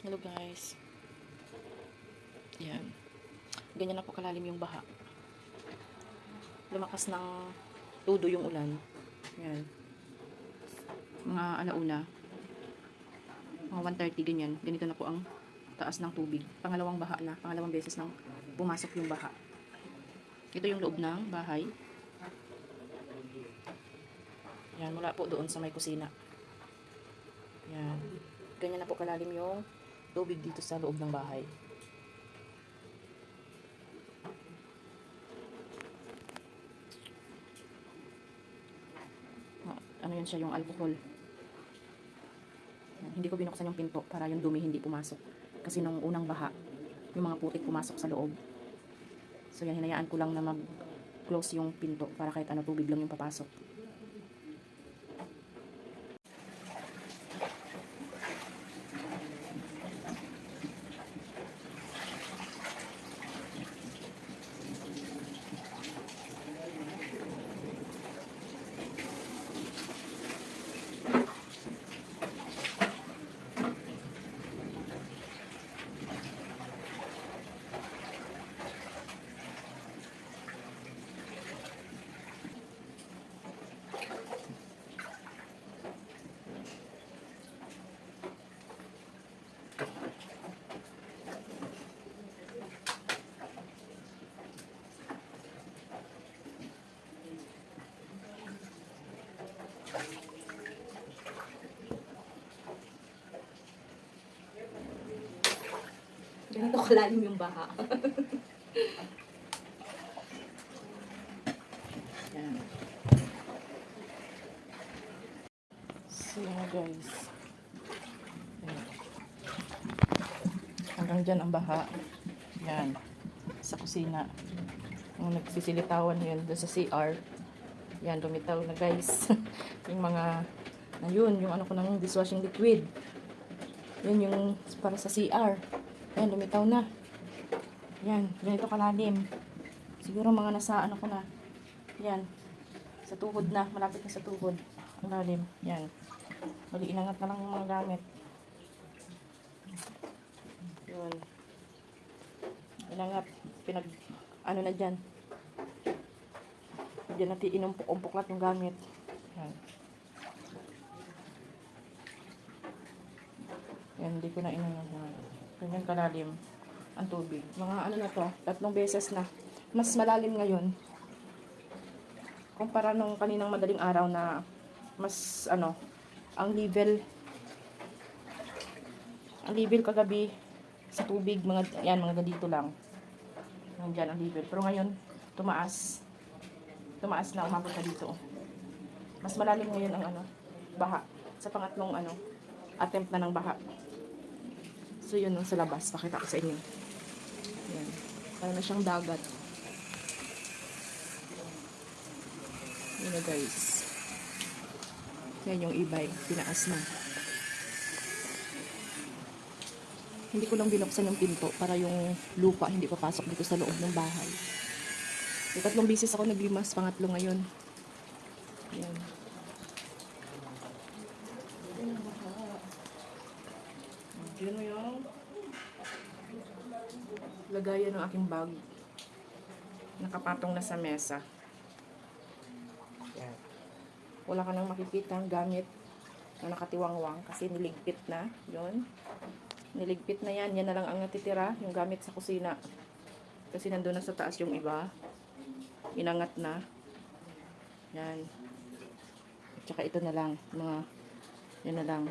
Hello guys. Yan. Ganyan na po kalalim yung baha. Lumakas ng todo yung ulan. Yan. Mga alauna. Mga 1:30 ganyan. Ganito na po ang taas ng tubig. Pangalawang baha na. Pangalawang beses nang pumasok yung baha. Ito yung loob ng bahay. Yan. Mula po doon sa may kusina. Yan. Ganyan na po kalalim yung tubig dito sa loob ng bahay. Ano yan siya, yung alcohol. Yan. Hindi ko binuksan yung pinto para yung dumi hindi pumasok. Kasi nung unang baha, yung mga putik pumasok sa loob. So yan, hinayaan ko lang na mag-close yung pinto para kahit ano tubig lang yung papasok. Ganito kalalim yung baha. Yan. So guys. Yan. Hanggang dyan ang baha. Yan. Sa kusina. Yung nagsisilitawan yun doon sa CR. Yan, lumitaw na guys. Yung mga, ayun, yung ano ko ng dishwashing liquid. Yun yung para sa CR. Yan, lumitaw na. Yan, ganito kalalim. Siguro mga nasa ano ko na. Yan. Sa tuhod na, malapit na sa tuhod. Ang lalim. Yan. Mali, inangat na lang yung mga gamit. Yun. Inangat. Ano na dyan. Diyan natin inumpok-umpoklat yung gamit. Yan. Yan, hindi ko na inangat. Ganyan kalalim ang tubig. Mga ano na to, 3 beses na. Mas malalim ngayon. Kumpara nung kaninang madaling araw na mas ano, ang level kagabi sa tubig, mga ganito lang. Nandiyan ang level. Pero ngayon, tumaas na, umabot na dito. Mas malalim ngayon ang ano, baha. Sa pangatlong ano, attempt na ng baha. So yun sa labas, pakita ko sa inyo. Yan. Para na siyang dagat. Yun na guys. Yan yung e-bike, tinaas na. Hindi ko lang binuksan yung pinto para yung lupa hindi papasok dito sa loob ng bahay. 3 beses ako naglimas, pangatlo ngayon. Yan. Yun mo yung lagayan ng aking bag. Nakapatong na sa mesa. Yan. Wala ka nang makikita ang gamit na nakatiwangwang kasi niligpit na. Yun. Niligpit na yan. Yan na lang ang natitira. Yung gamit sa kusina. Kasi nandun na sa taas yung iba. Inangat na. Yan. At saka ito na lang. Yan na lang.